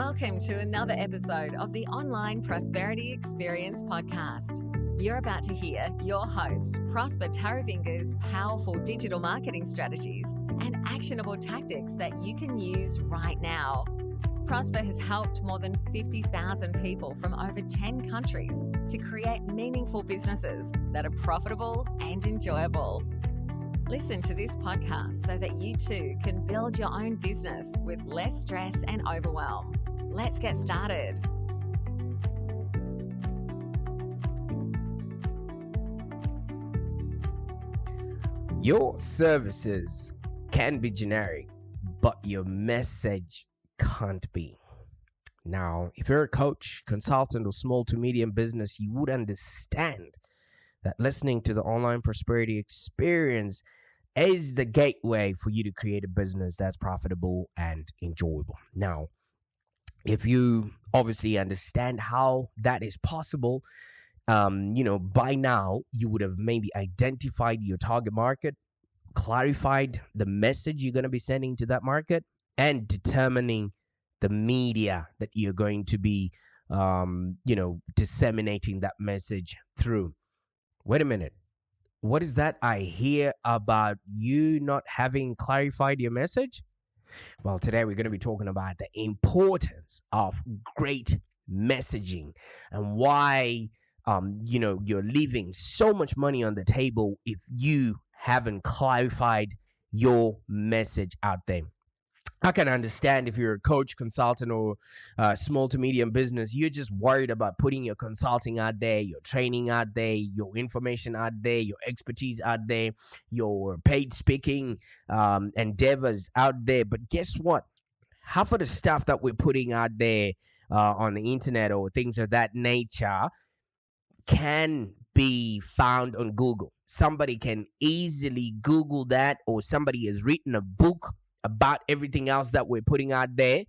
Welcome to another episode of the Online Prosperity Experience podcast. You're about to hear your host, Prosper Taravinga's powerful digital marketing strategies and actionable tactics that you can use right now. Prosper has helped more than 50,000 people from over 10 countries to create meaningful businesses that are profitable and enjoyable. Listen to this podcast so that you too can build your own business with less stress and overwhelm. Let's get started. Your services can be generic, but your message can't be. Now, if you're a coach, consultant, or small to medium business, you would understand that listening to the Online Prosperity Experience is the gateway for you to create a business that's profitable and enjoyable. Now, if you obviously understand how that is possible, by now you would have maybe identified your target market, clarified the message you're going to be sending to that market, and determining the media that you're going to be, disseminating that message through. Wait a minute. What is that I hear about you not having clarified your message? Well, today we're going to be talking about the importance of great messaging and why, you're leaving so much money on the table if you haven't clarified your message out there. I can understand if you're a coach, consultant, or small to medium business, you're just worried about putting your consulting out there, your training out there, your information out there, your expertise out there, your paid speaking endeavors out there. But guess what? Half of the stuff that we're putting out there on the internet or things of that nature can be found on Google. Somebody can easily Google that, or somebody has written a book about everything else that we're putting out there.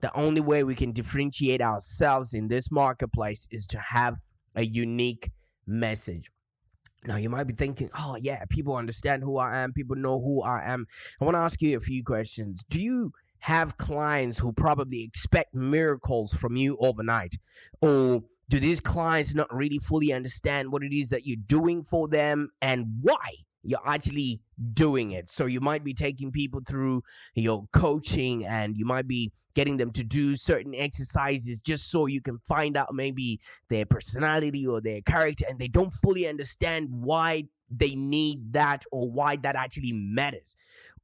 The only way we can differentiate ourselves in this marketplace is to have a unique message. Now, you might be thinking, oh, yeah, people understand who I am. People know who I am. I want to ask you a few questions. Do you have clients who probably expect miracles from you overnight? Or do these clients not really fully understand what it is that you're doing for them and why you're actually doing it? So you might be taking people through your coaching and you might be getting them to do certain exercises just so you can find out maybe their personality or their character, and they don't fully understand why they need that or why that actually matters.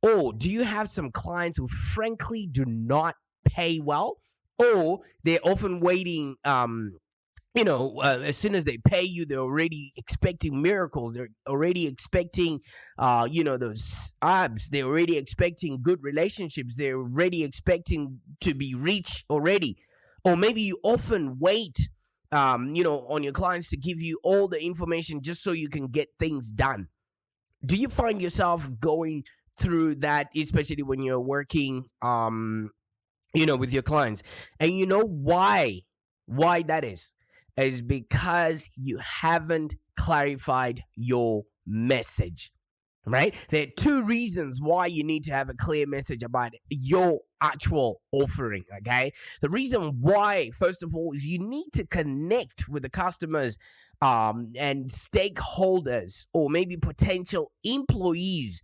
Or do you have some clients who frankly do not pay well, or they're often waiting as soon as they pay you, they're already expecting miracles. They're already expecting, those abs. They're already expecting good relationships. They're already expecting to be rich already. Or maybe you often wait, on your clients to give you all the information just so you can get things done. Do you find yourself going through that, especially when you're working, with your clients? And you know why that is because you haven't clarified your message, right? There are two reasons why you need to have a clear message about your actual offering, okay? The reason why, first of all, is you need to connect with the customers and stakeholders, or maybe potential employees.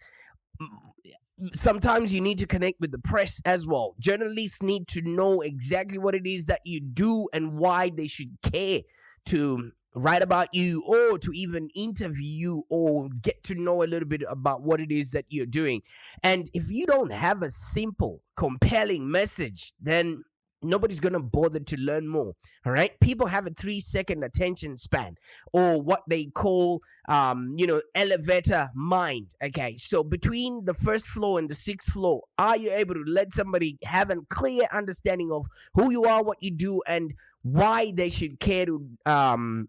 Sometimes you need to connect with the press as well. Journalists need to know exactly what it is that you do and why they should care to write about you or to even interview you or get to know a little bit about what it is that you're doing. And if you don't have a simple, compelling message, then nobody's going to bother to learn more. All right. People have a 3-second attention span, or what they call, elevator mind. Okay. So between the first floor and the 6th floor, are you able to let somebody have a clear understanding of who you are, what you do, and why they should care to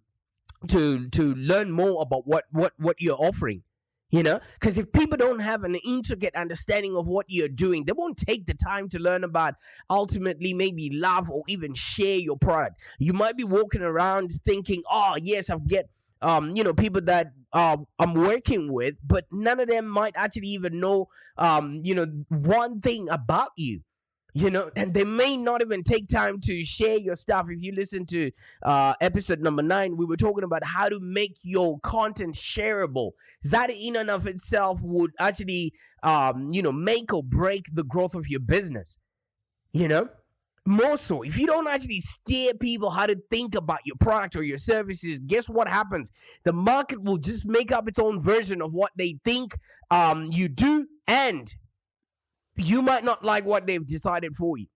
learn more about what you're offering? Because if people don't have an intricate understanding of what you're doing, they won't take the time to learn about, ultimately maybe love or even share your product. You might be walking around thinking, oh, yes, I've got people that I'm working with, but none of them might actually even know, one thing about you. And they may not even take time to share your stuff. If you listen to episode number 9, we were talking about how to make your content shareable. That in and of itself would actually make or break the growth of your business. More so, if you don't actually steer people how to think about your product or your services, guess what happens? The market will just make up its own version of what they think you do, and you might not like what they've decided for you.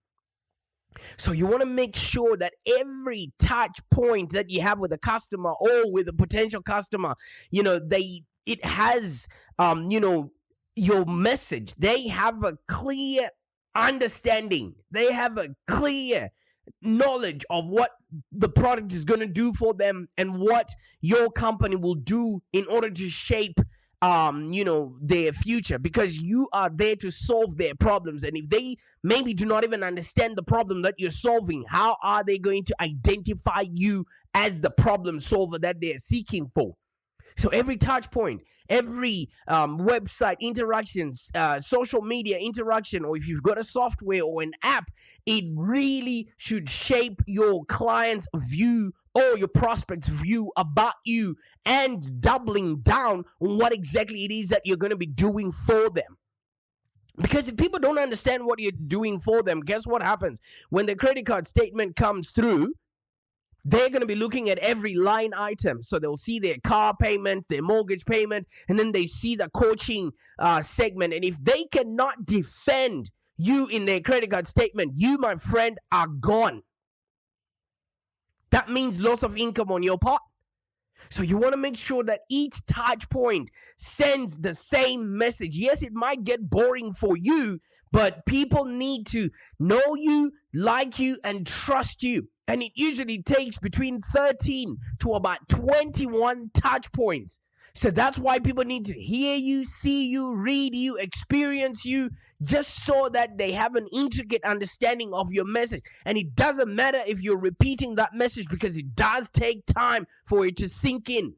So you want to make sure that every touch point that you have with a customer or with a potential customer, it has, your message. They have a clear understanding. They have a clear knowledge of what the product is going to do for them and what your company will do in order to shape their future, because you are there to solve their problems. And if they maybe do not even understand the problem that you're solving, how are they going to identify you as the problem solver that they're seeking for? So every touch point, every website interactions, social media interaction, or if you've got a software or an app, it really should shape your client's view or your prospect's view about you, and doubling down on what exactly it is that you're going to be doing for them. Because if people don't understand what you're doing for them, guess what happens? When the credit card statement comes through, they're going to be looking at every line item. So they'll see their car payment, their mortgage payment, and then they see the coaching segment. And if they cannot defend you in their credit card statement, you, my friend, are gone. That means loss of income on your part. So you want to make sure that each touch point sends the same message. Yes, it might get boring for you, but people need to know you, like you, and trust you. And it usually takes between 13 to about 21 touch points. So that's why people need to hear you, see you, read you, experience you, just so that they have an intricate understanding of your message. And it doesn't matter if you're repeating that message, because it does take time for it to sink in.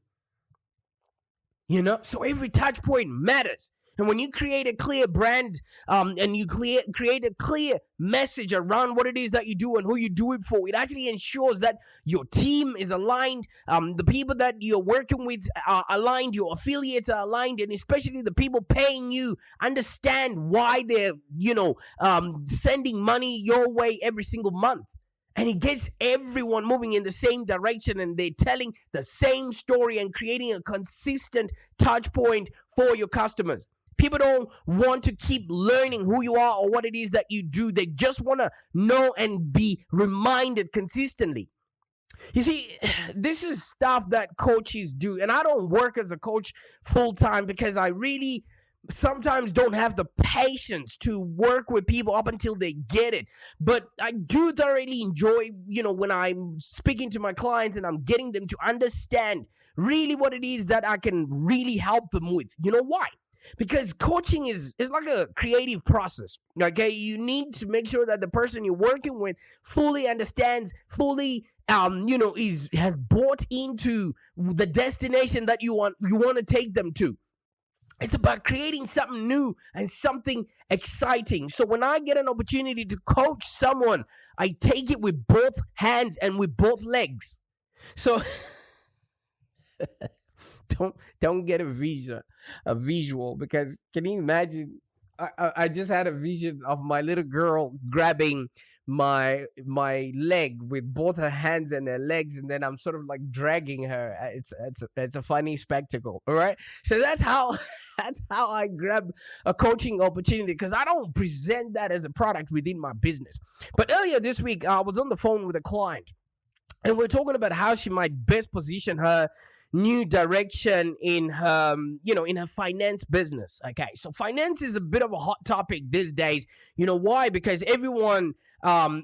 So every touch point matters. And when you create a clear brand and you create a clear message around what it is that you do and who you do it for, it actually ensures that your team is aligned, the people that you're working with are aligned, your affiliates are aligned, and especially the people paying you understand why they're, sending money your way every single month. And it gets everyone moving in the same direction, and they're telling the same story and creating a consistent touch point for your customers. People don't want to keep learning who you are or what it is that you do. They just want to know and be reminded consistently. You see, this is stuff that coaches do. And I don't work as a coach full time because I really sometimes don't have the patience to work with people up until they get it. But I do thoroughly enjoy, when I'm speaking to my clients and I'm getting them to understand really what it is that I can really help them with. You know why? Because coaching is like a creative process, okay? You need to make sure that the person you're working with fully understands, fully, has bought into the destination that you want to take them to. It's about creating something new and something exciting. So when I get an opportunity to coach someone, I take it with both hands and with both legs. So don't get a visual, because can you imagine? I just had a vision of my little girl grabbing my leg with both her hands and her legs, and then I'm sort of like dragging her. It's a funny spectacle, all right? So that's how I grab a coaching opportunity, because I don't present that as a product within my business. But earlier this week, I was on the phone with a client, and we're talking about how she might best position her new direction in her, in her finance business. Okay, so finance is a bit of a hot topic these days. You know why? Because everyone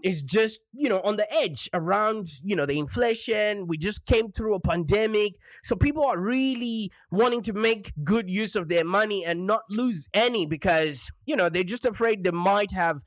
is just, on the edge around, the inflation. We just came through a pandemic. So people are really wanting to make good use of their money and not lose any, because, they're just afraid they might have,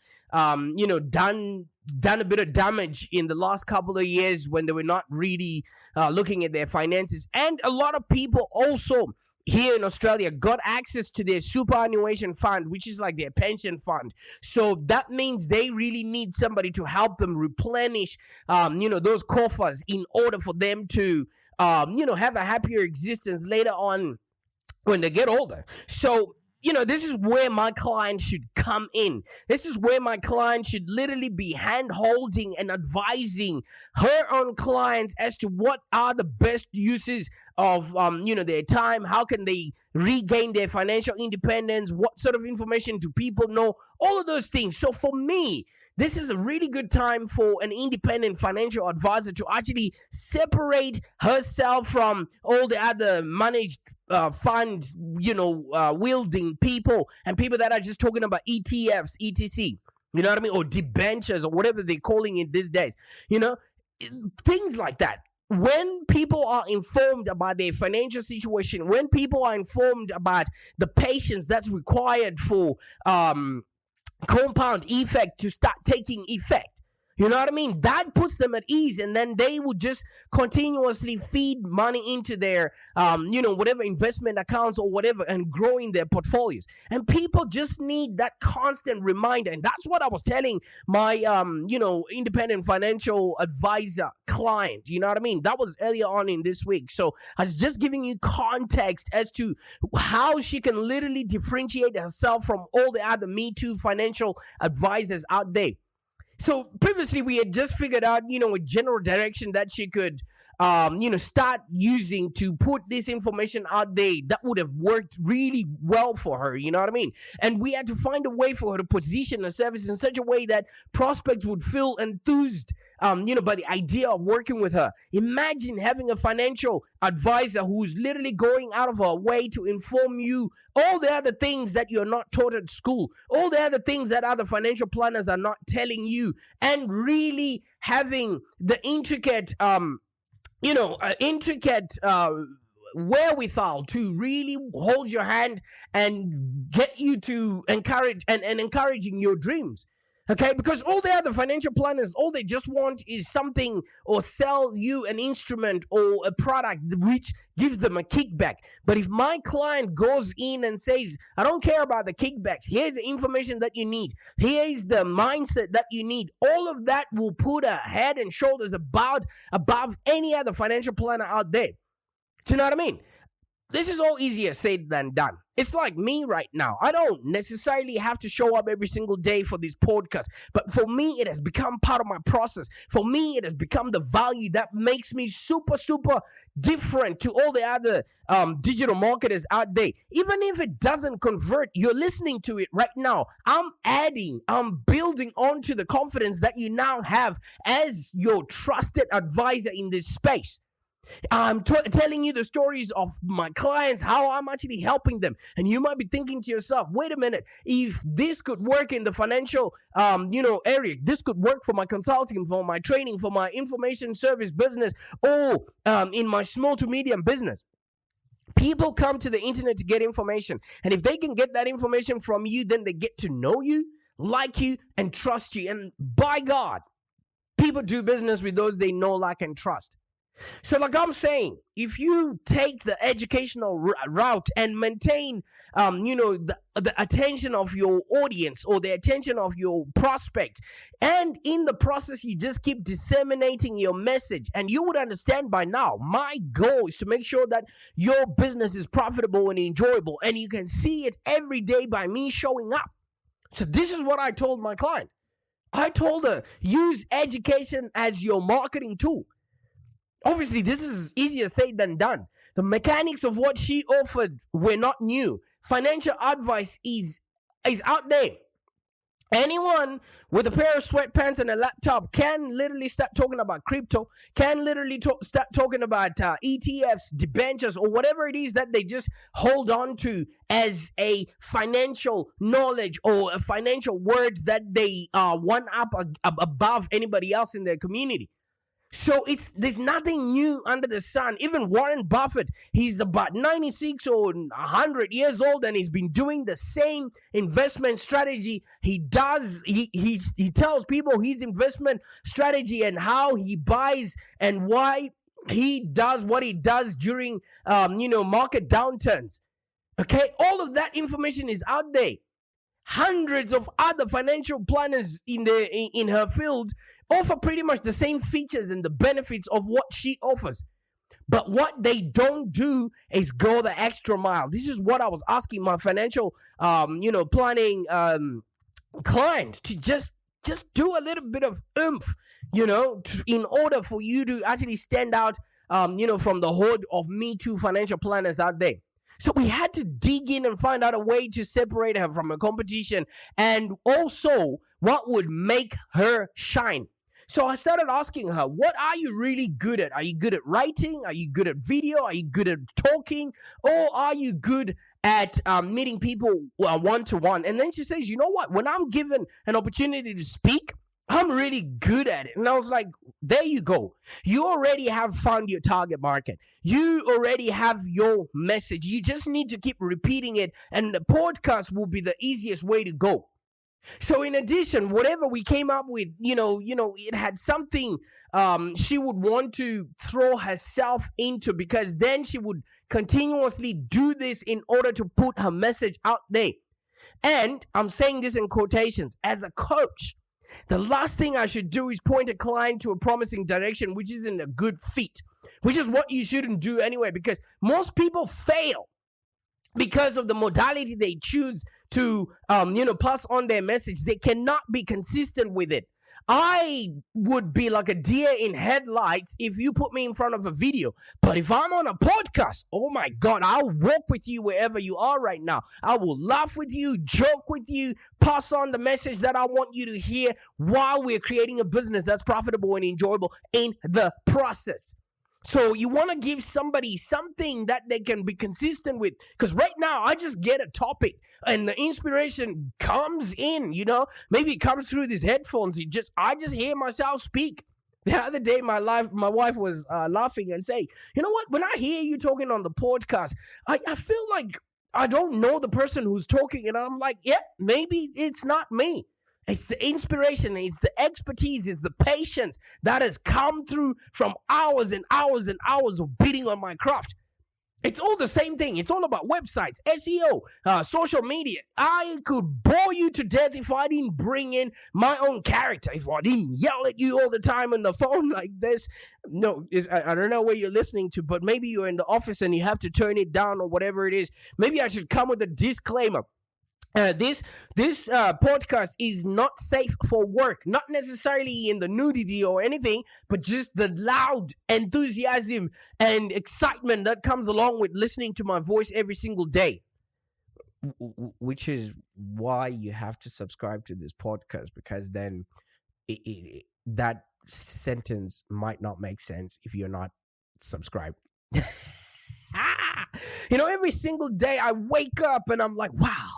done a bit of damage in the last couple of years when they were not really looking at their finances. And a lot of people also here in Australia got access to their superannuation fund, which is like their pension fund. So that means they really need somebody to help them replenish, those coffers in order for them to, have a happier existence later on when they get older. So, this is where my client should come in. This is where my client should literally be hand holding and advising her own clients as to what are the best uses of, their time. How can they regain their financial independence? What sort of information do people know? All of those things. So for me, this is a really good time for an independent financial advisor to actually separate herself from all the other managed fund, wielding people and people that are just talking about ETFs, ETC, you know what I mean? Or debentures or whatever they're calling it these days, things like that. When people are informed about their financial situation, when people are informed about the patience that's required for, compound effect to start taking effect, you know what I mean? That puts them at ease, and then they will just continuously feed money into their, whatever investment accounts or whatever, and growing their portfolios. And people just need that constant reminder, and that's what I was telling my, independent financial advisor client. You know what I mean? That was earlier on in this week. So I was just giving you context as to how she can literally differentiate herself from all the other Me Too financial advisors out there. So previously we had just figured out, a general direction that she could, start using to put this information out there that would have worked really well for her, you know what I mean? And we had to find a way for her to position her service in such a way that prospects would feel enthused, by the idea of working with her. Imagine having a financial advisor who's literally going out of her way to inform you all the other things that you're not taught at school, all the other things that other financial planners are not telling you, and really having the intricate, wherewithal to really hold your hand and get you to encourage and encouraging your dreams. Okay, because all the other financial planners, all they just want is something or sell you an instrument or a product which gives them a kickback. But if my client goes in and says, I don't care about the kickbacks, here's the information that you need, here's the mindset that you need, all of that will put her head and shoulders above any other financial planner out there. Do you know what I mean? This is all easier said than done. It's like me right now. I don't necessarily have to show up every single day for this podcast, but for me, it has become part of my process. For me, it has become the value that makes me super, super different to all the other digital marketers out there. Even if it doesn't convert, you're listening to it right now. I'm building onto the confidence that you now have as your trusted advisor in this space. I'm telling you the stories of my clients, how I'm actually helping them. And you might be thinking to yourself, wait a minute, if this could work in the financial, area, this could work for my consulting, for my training, for my information service business, or in my small to medium business. People come to the internet to get information. And if they can get that information from you, then they get to know you, like you, and trust you. And by God, people do business with those they know, like, and trust. So like I'm saying, if you take the educational route and maintain, the attention of your audience or the attention of your prospect, and in the process, you just keep disseminating your message, and you would understand by now, my goal is to make sure that your business is profitable and enjoyable, and you can see it every day by me showing up. So this is what I told my client. I told her, use education as your marketing tool. Obviously, this is easier said than done. The mechanics of what she offered were not new. Financial advice is out there. Anyone with a pair of sweatpants and a laptop can literally start talking about crypto, can literally start talking about ETFs, debentures, or whatever it is that they just hold on to as a financial knowledge or a financial word that they one up above anybody else in their community. So there's nothing new under the sun. Even Warren Buffett, he's about 96 or 100 years old, and he's been doing the same investment strategy. He tells people his investment strategy and how he buys and why he does what he does during, market downturns. Okay, all of that information is out there. Hundreds of other financial planners in her field offer pretty much the same features and the benefits of what she offers. But what they don't do is go the extra mile. This is what I was asking my financial, planning client to just do a little bit of oomph, in order for you to actually stand out, from the horde of Me Too financial planners out there. So we had to dig in and find out a way to separate her from a competition, and also what would make her shine. So I started asking her, what are you really good at? Are you good at writing? Are you good at video? Are you good at talking? Or are you good at meeting people one-to-one? And then she says, you know what? When I'm given an opportunity to speak, I'm really good at it. And I was like, there you go. You already have found your target market. You already have your message. You just need to keep repeating it, and the podcast will be the easiest way to go. So in addition, whatever we came up with, it had something she would want to throw herself into, because then she would continuously do this in order to put her message out there. And I'm saying this in quotations, as a coach, the last thing I should do is point a client to a promising direction, which isn't a good fit, which is what you shouldn't do anyway, because most people fail because of the modality they choose to, pass on their message. They cannot be consistent with it. I would be like a deer in headlights if you put me in front of a video. But if I'm on a podcast, oh my God, I'll walk with you wherever you are right now. I will laugh with you, joke with you, pass on the message that I want you to hear while we're creating a business that's profitable and enjoyable in the process. So you want to give somebody something that they can be consistent with. Because right now, I just get a topic and the inspiration comes in, Maybe it comes through these headphones. I just hear myself speak. The other day, my wife was laughing and saying, you know what? When I hear you talking on the podcast, I feel like I don't know the person who's talking. And I'm like, yeah, maybe it's not me. It's the inspiration, it's the expertise, it's the patience that has come through from hours and hours and hours of beating on my craft. It's all the same thing. It's all about websites, SEO, social media. I could bore you to death if I didn't bring in my own character, if I didn't yell at you all the time on the phone like this. No, I don't know where you're listening to, but maybe you're in the office and you have to turn it down or whatever it is. Maybe I should come with a disclaimer. This podcast is not safe for work, not necessarily in the nudity or anything, but just the loud enthusiasm and excitement that comes along with listening to my voice every single day. Which is why you have to subscribe to this podcast, because then that sentence might not make sense if you're not subscribed. Every single day I wake up and I'm like, wow.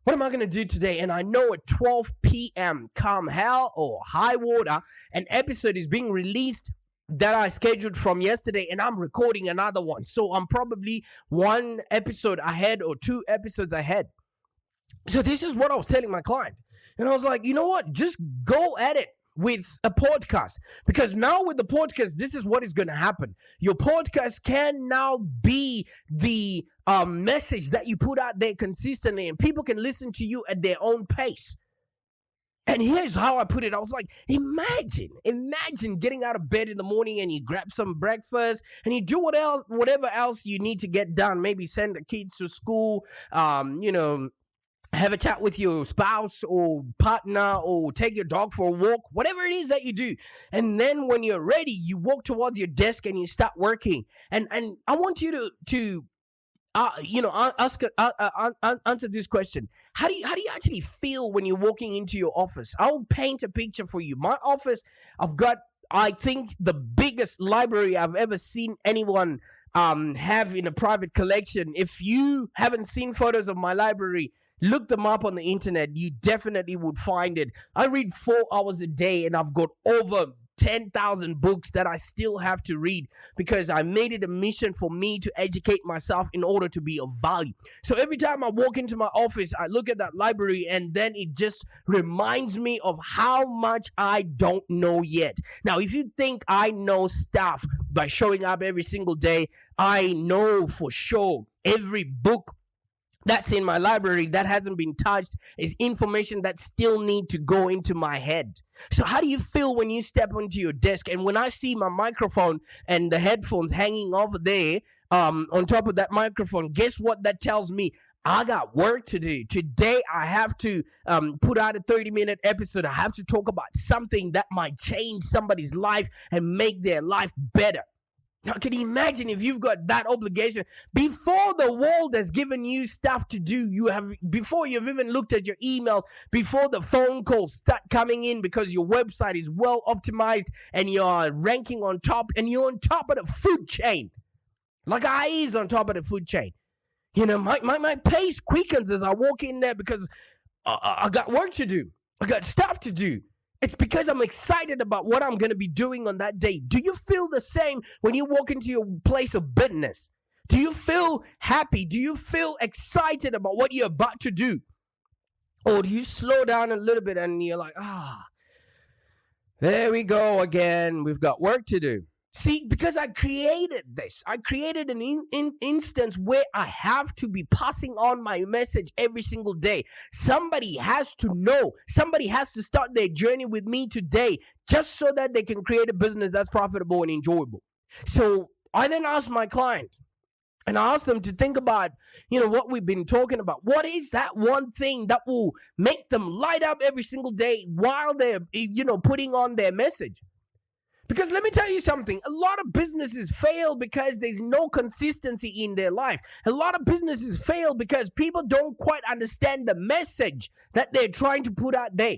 What am I going to do today? And I know at 12 p.m., come hell or high water, an episode is being released that I scheduled from yesterday, and I'm recording another one. So I'm probably one episode ahead or two episodes ahead. So this is what I was telling my client. And I was like, you know what? Just go at it with a podcast, because now with the podcast, this is what is going to happen. Your podcast can now be the message that you put out there consistently, and people can listen to you at their own pace. And here's how I put it. I was like, imagine getting out of bed in the morning and you grab some breakfast and you do whatever else you need to get done. Maybe send the kids to school, have a chat with your spouse or partner, or take your dog for a walk, whatever it is that you do. And then when you're ready, you walk towards your desk and you start working. And I want you to answer this question. How do you actually feel when you're walking into your office? I'll paint a picture for you. My office, I've got, I think, the biggest library I've ever seen anyone have in a private collection. If you haven't seen photos of my library, look them up on the internet. You definitely would find it. I read 4 hours a day, and I've got over 10,000 books that I still have to read, because I made it a mission for me to educate myself in order to be of value. So every time I walk into my office, I look at that library, and then it just reminds me of how much I don't know yet. Now, if you think I know stuff by showing up every single day. I know for sure every book that's in my library that hasn't been touched is information that still need to go into my head. So how do you feel when you step onto your desk and when I see my microphone and the headphones hanging over there on top of that microphone? Guess what that tells me? I got work to do. Today, I have to put out a 30-minute episode. I have to talk about something that might change somebody's life and make their life better. Now, can you imagine if you've got that obligation before the world has given you stuff to do? Before you've even looked at your emails, before the phone calls start coming in because your website is well optimized and you're ranking on top and you're on top of the food chain. Like I is on top of the food chain. You know, my pace quickens as I walk in there because I got work to do. I got stuff to do. It's because I'm excited about what I'm going to be doing on that day. Do you feel the same when you walk into your place of business? Do you feel happy? Do you feel excited about what you're about to do? Or do you slow down a little bit and you're like, there we go again. We've got work to do. See, because I created this. I created an instance where I have to be passing on my message every single day. Somebody has to know. Somebody has to start their journey with me today just so that they can create a business that's profitable and enjoyable. So I then asked my client, and I asked them to think about, what we've been talking about. What is that one thing that will make them light up every single day while they're, putting on their message? Because let me tell you something, a lot of businesses fail because there's no consistency in their life. A lot of businesses fail because people don't quite understand the message that they're trying to put out there.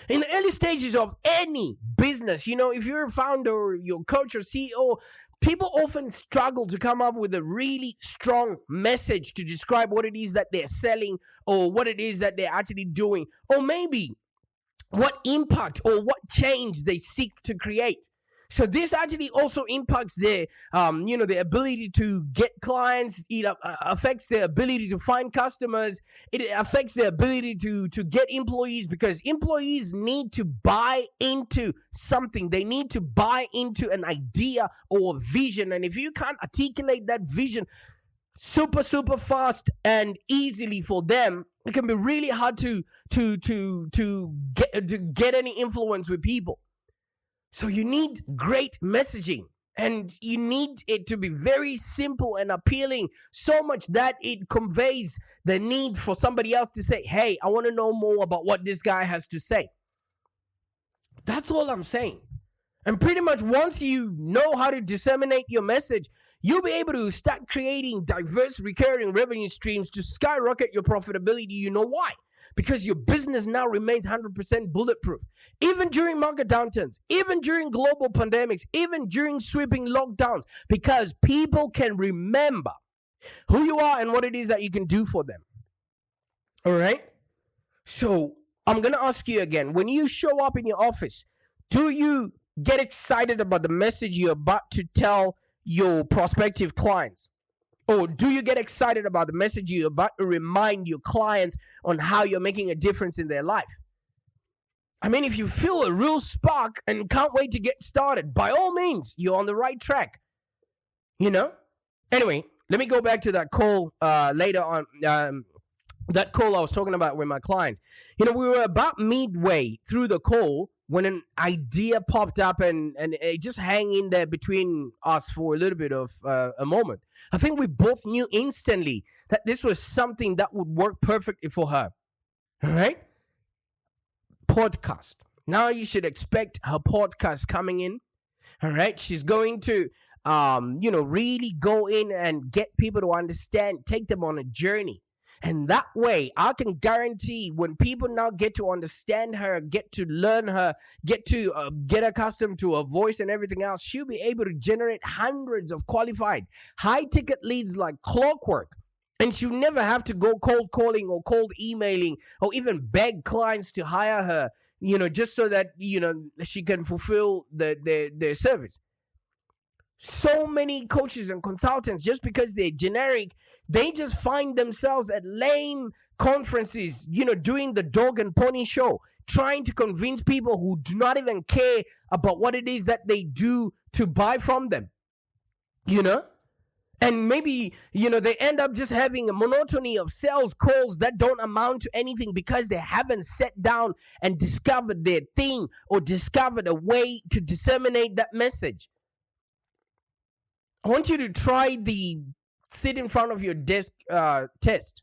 In the early stages of any business, if you're a founder or your coach or CEO, people often struggle to come up with a really strong message to describe what it is that they're selling or what it is that they're actually doing, or maybe what impact or what change they seek to create. So this actually also impacts their, their ability to get clients. It affects their ability to find customers. It affects their ability to get employees, because employees need to buy into something. They need to buy into an idea or a vision. And if you can't articulate that vision super fast and easily for them, it can be really hard to get any influence with people. So you need great messaging, and you need it to be very simple and appealing, so much that it conveys the need for somebody else to say, hey, I want to know more about what this guy has to say. That's all I'm saying. And pretty much once you know how to disseminate your message, you'll be able to start creating diverse recurring revenue streams to skyrocket your profitability. You know why? Because your business now remains 100% bulletproof. Even during market downturns, even during global pandemics, even during sweeping lockdowns, because people can remember who you are and what it is that you can do for them. All right? So I'm going to ask you again, when you show up in your office, do you get excited about the message you're about to tell your prospective clients? Or do you get excited about the message you're about to remind your clients on how you're making a difference in their life? I mean, if you feel a real spark and can't wait to get started, by all means, you're on the right track. Anyway, let me go back to that call later on. That call I was talking about with my client. We were about midway through the call when an idea popped up and it just hang in there between us for a little bit of a moment. I think we both knew instantly that this was something that would work perfectly for her. All right? Podcast. Now you should expect her podcast coming in. All right? She's going to, really go in and get people to understand, take them on a journey. And that way, I can guarantee when people now get to understand her, get to learn her, get to get accustomed to her voice and everything else, she'll be able to generate hundreds of qualified, high-ticket leads like clockwork. And she'll never have to go cold calling or cold emailing or even beg clients to hire her, just so that, she can fulfill their service. So many coaches and consultants, just because they're generic, they just find themselves at lame conferences, doing the dog and pony show, trying to convince people who do not even care about what it is that they do to buy from them. you know? And maybe, they end up just having a monotony of sales calls that don't amount to anything because they haven't sat down and discovered their thing or discovered a way to disseminate that message. I want you to try the sit in front of your desk test.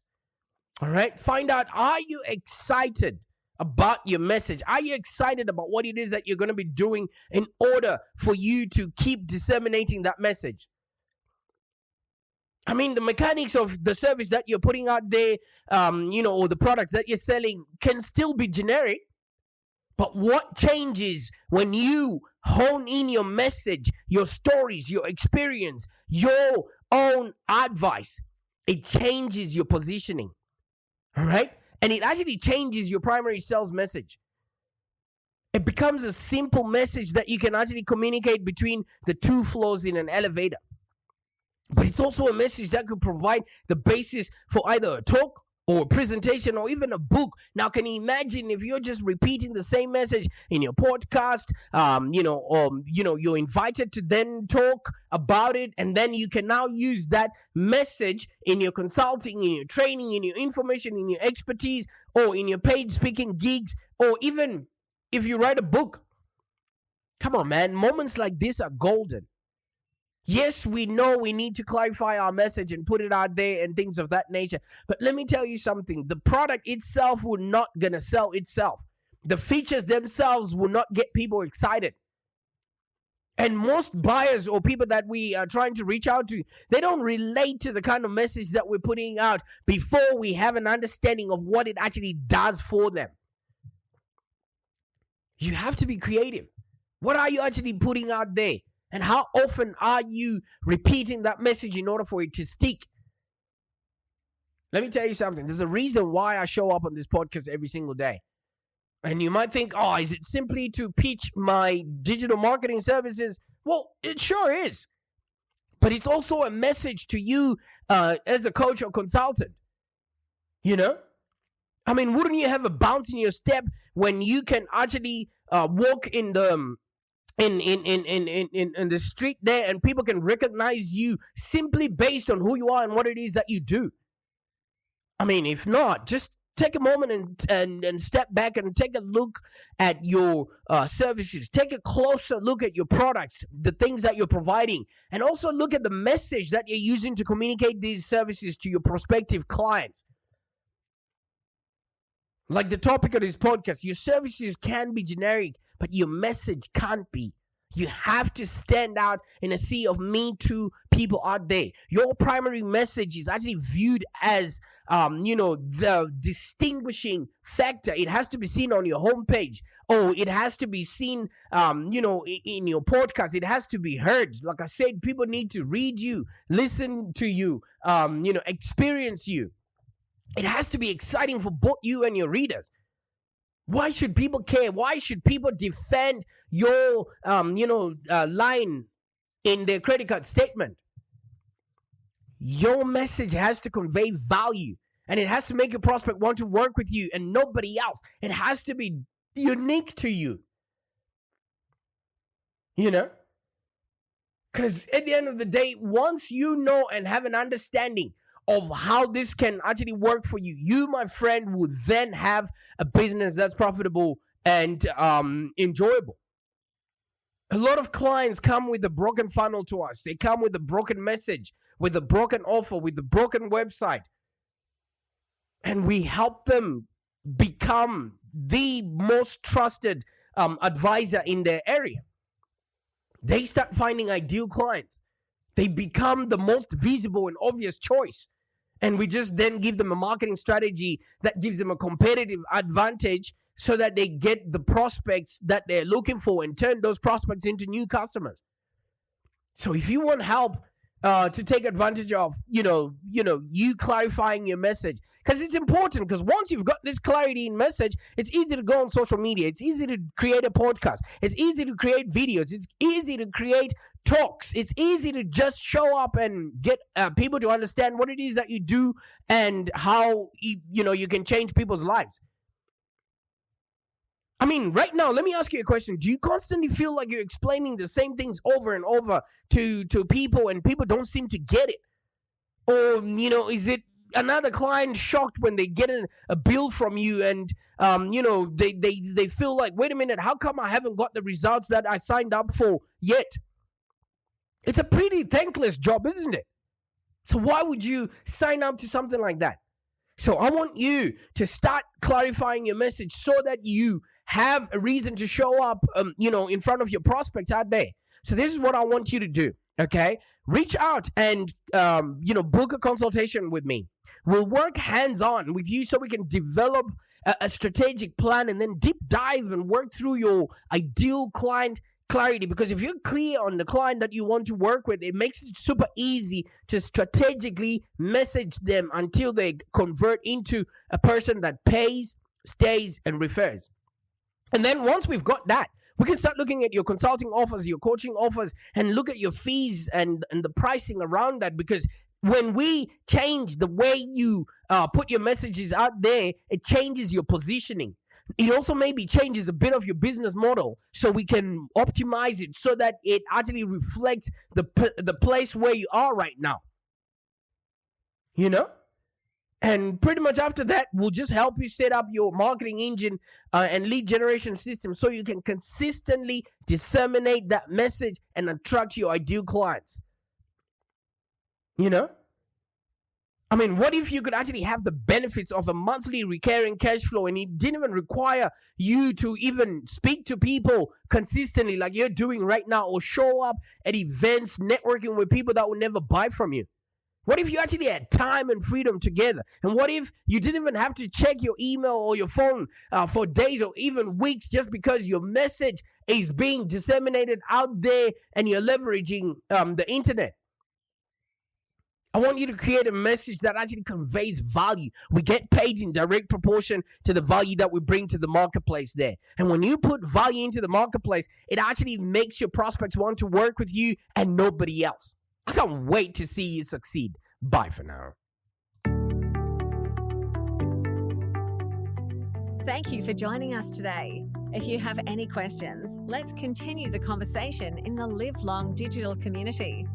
All right? Find out, are you excited about your message? Are you excited about what it is that you're going to be doing in order for you to keep disseminating that message? I mean, the mechanics of the service that you're putting out there, or the products that you're selling can still be generic. But what changes when you hone in your message, your stories, your experience, your own advice? It changes your positioning, all right? And it actually changes your primary sales message. It becomes a simple message that you can actually communicate between the two floors in an elevator. But it's also a message that could provide the basis for either a talk or a presentation or even a book. Now, can you imagine if you're just repeating the same message in your podcast, you're invited to then talk about it, and then you can now use that message in your consulting, in your training, in your information, in your expertise, or in your paid speaking gigs, or even if you write a book. Come on, man. Moments like this are golden. Yes, we know we need to clarify our message and put it out there and things of that nature. But let me tell you something. The product itself will not gonna sell itself. The features themselves will not get people excited. And most buyers or people that we are trying to reach out to, they don't relate to the kind of message that we're putting out before we have an understanding of what it actually does for them. You have to be creative. What are you actually putting out there? And how often are you repeating that message in order for it to stick? Let me tell you something. There's a reason why I show up on this podcast every single day. And you might think, is it simply to pitch my digital marketing services? Well, it sure is. But it's also a message to you as a coach or consultant. I mean, wouldn't you have a bounce in your step when you can actually walk in the in the street there and people can recognize you simply based on who you are and what it is that you do? I mean, if not, just take a moment and step back and take a look at your services. Take a closer look at your products, the things that you're providing, and also look at the message that you're using to communicate these services to your prospective clients. Like the topic of this podcast, your services can be generic, but your message can't be. You have to stand out in a sea of Me Too people out there. Your primary message is actually viewed as, the distinguishing factor. It has to be seen on your homepage, or it has to be seen, in your podcast. It has to be heard. Like I said, people need to read you, listen to you, experience you. It has to be exciting for both you and your readers. Why should people care? Why should people defend your, line in their credit card statement? Your message has to convey value, and it has to make your prospect want to work with you and nobody else. It has to be unique to you. Because at the end of the day, once you know and have an understanding of how this can actually work for you, you, my friend, will then have a business that's profitable and enjoyable. A lot of clients come with a broken funnel to us. They come with a broken message, with a broken offer, with a broken website. And we help them become the most trusted advisor in their area. They start finding ideal clients. They become the most visible and obvious choice. And we just then give them a marketing strategy that gives them a competitive advantage so that they get the prospects that they're looking for and turn those prospects into new customers. So if you want help to take advantage of, you clarifying your message, because it's important, because once you've got this clarity in message, it's easy to go on social media. It's easy to create a podcast. It's easy to create videos. It's easy to create talks. It's easy to just show up and get people to understand what it is that you do and how you can change people's lives. I mean, right now, let me ask you a question. Do you constantly feel like you're explaining the same things over and over to people and people don't seem to get it? Or, is it another client shocked when they get a bill from you and, they feel like, wait a minute, how come I haven't got the results that I signed up for yet? It's a pretty thankless job, isn't it? So why would you sign up to something like that? So I want you to start clarifying your message so that you have a reason to show up, in front of your prospects out there. So this is what I want you to do, okay? Reach out and, book a consultation with me. We'll work hands-on with you so we can develop a strategic plan and then deep dive and work through your ideal client clarity. Because if you're clear on the client that you want to work with, it makes it super easy to strategically message them until they convert into a person that pays, stays, and refers. And then once we've got that, we can start looking at your consulting offers, your coaching offers, and look at your fees and the pricing around that. Because when we change the way you put your messages out there, it changes your positioning. It also maybe changes a bit of your business model so we can optimize it so that it actually reflects the place where you are right now. And pretty much after that, we'll just help you set up your marketing engine and lead generation system so you can consistently disseminate that message and attract your ideal clients. I mean, what if you could actually have the benefits of a monthly recurring cash flow and it didn't even require you to even speak to people consistently like you're doing right now or show up at events, networking with people that will never buy from you? What if you actually had time and freedom together? And what if you didn't even have to check your email or your phone for days or even weeks just because your message is being disseminated out there and you're leveraging the internet? I want you to create a message that actually conveys value. We get paid in direct proportion to the value that we bring to the marketplace there. And when you put value into the marketplace, it actually makes your prospects want to work with you and nobody else. I can't wait to see you succeed. Bye for now. Thank you for joining us today. If you have any questions, let's continue the conversation in the Live Long Digital community.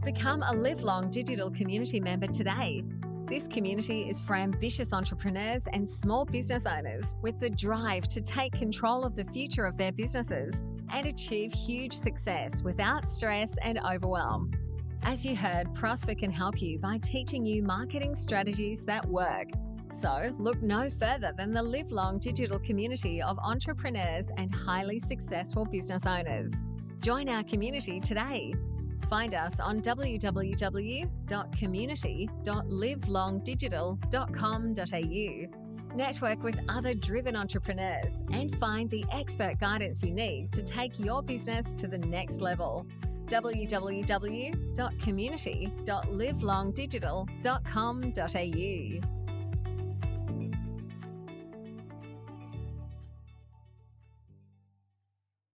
Become a Live Long Digital community member today. This community is for ambitious entrepreneurs and small business owners with the drive to take control of the future of their businesses and achieve huge success without stress and overwhelm. As you heard, Prosper can help you by teaching you marketing strategies that work. So look no further than the Live Long Digital community of entrepreneurs and highly successful business owners. Join our community today. Find us on www.community.livelongdigital.com.au. Network with other driven entrepreneurs and find the expert guidance you need to take your business to the next level. www.community.livelongdigital.com.au